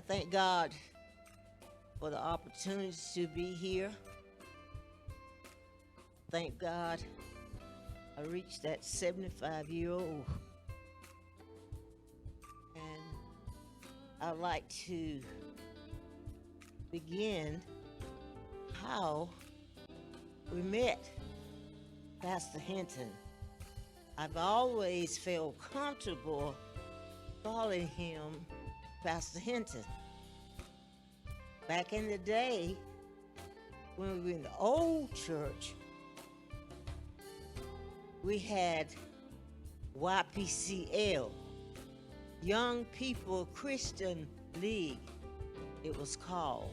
thank God for the opportunity to be here. Thank God I reached that 75-year-old. And I'd like to begin how we met Pastor Hinton. I've always felt comfortable calling him Pastor Hinton. Back in the day, when we were in the old church, we had YPCL, Young People Christian League, it was called.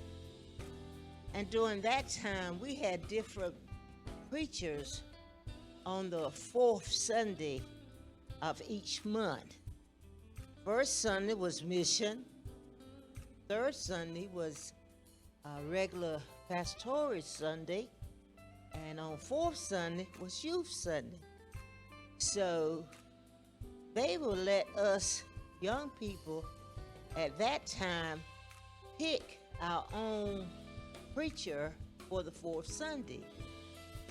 And during that time, we had different preachers on the fourth Sunday of each month. First Sunday was mission. Third Sunday was regular pastoral Sunday. And on fourth Sunday was youth Sunday. So they will let us young people at that time pick our own preacher for the fourth Sunday.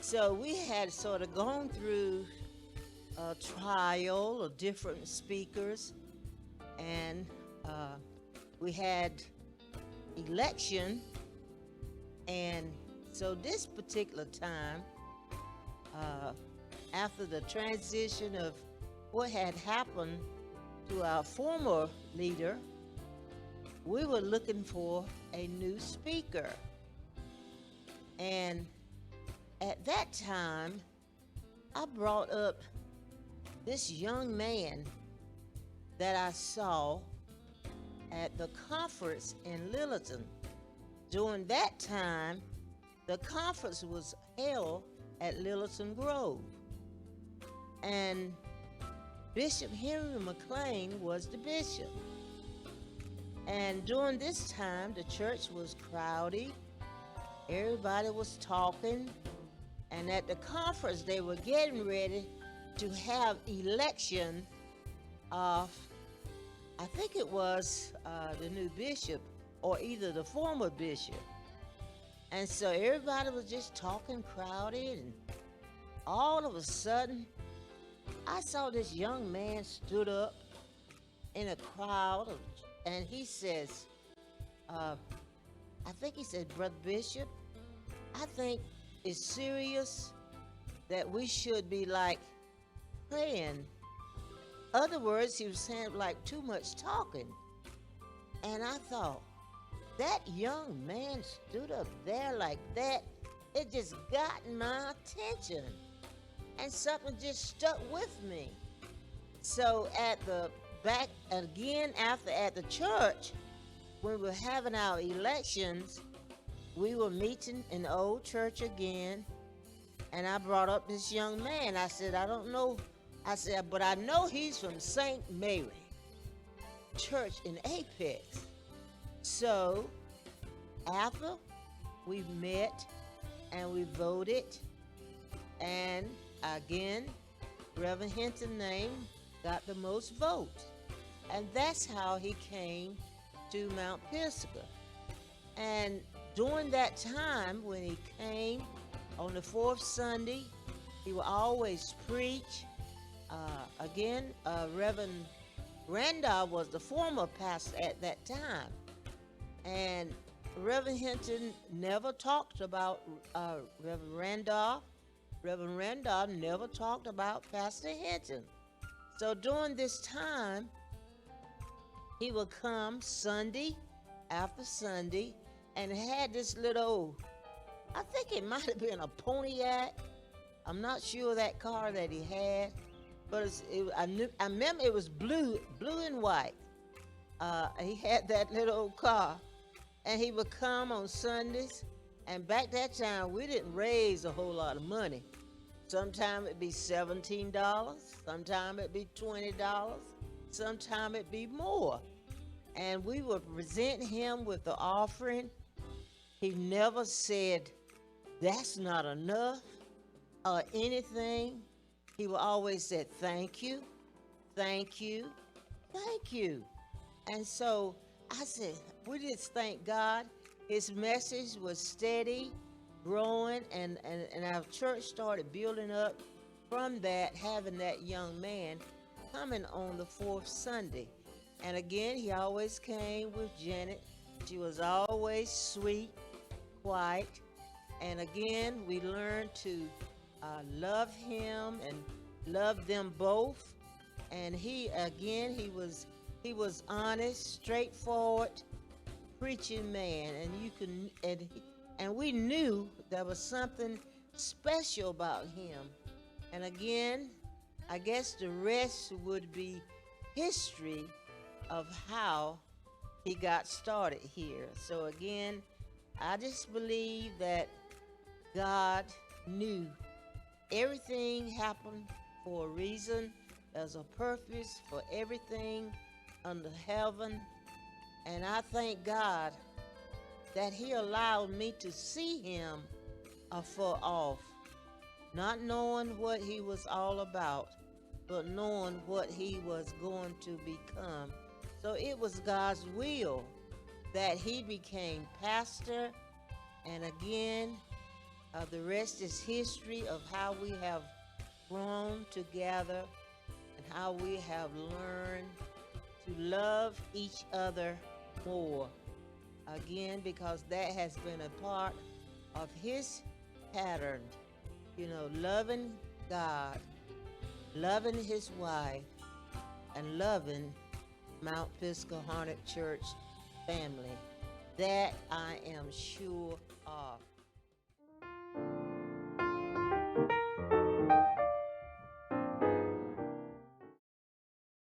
So we had sort of gone through a trial of different speakers, and we had election. And so this particular time, after the transition of what had happened to our former leader, we were looking for a new speaker. And at that time, I brought up this young man that I saw at the conference in Littleton. During that time, the conference was held at Littleton Grove. And Bishop Henry McLean was the bishop. And during this time, the church was crowded. Everybody was talking. And at the conference, they were getting ready to have election of, I think it was the new bishop or either the former bishop. And so everybody was just talking, crowded, and all of a sudden, I saw this young man stood up in a crowd, and he says, I think he said, Brother Bishop, I think it's serious that we should be like praying. Other words, he was saying like too much talking. And I thought, that young man stood up there like that, it just got my attention. And something just stuck with me. So at the back again after at the church, when we were having our elections, we were meeting in the old church again, and I brought up this young man. I said, I don't know. I said, but I know he's from St. Mary Church in Apex. So after we met and we voted, and again, Reverend Hinton's name got the most votes. And that's how he came to Mount Pisgah. And during that time, when he came on the fourth Sunday, he would always preach. Reverend Randolph was the former pastor at that time. And Reverend Hinton never talked about Reverend Randolph. Reverend Randolph never talked about Pastor Hinton. So during this time, he would come Sunday after Sunday and had this little, I think it might have been a Pontiac. I'm not sure that car that he had, but I remember it was blue and white. He had that little car, and he would come on Sundays. And back that time, we didn't raise a whole lot of money. Sometimes it'd be $17, sometimes it'd be $20, sometimes it'd be more. And we would present him with the offering. He never said, that's not enough, or anything. He would always say, thank you, thank you, thank you. And so I said, we just thank God. His message was steady, growing, and our church started building up from that, having that young man coming on the fourth Sunday. And again, he always came with Janet. She was always sweet, quiet. And again, we learned to love him and love them both. And he was honest, straightforward, preaching man, and and we knew there was something special about him. And again, I guess the rest would be history of how he got started here. So again, I just believe that God knew everything happened for a reason. There's a purpose for everything under heaven. And I thank God that he allowed me to see him afar off, not knowing what he was all about, but knowing what he was going to become. So it was God's will that he became pastor. And again, the rest is history of how we have grown together and how we have learned to love each other more. Again, because that has been a part of his pattern, loving God, loving his wife, and loving Mount Pisgah Church family. That I am sure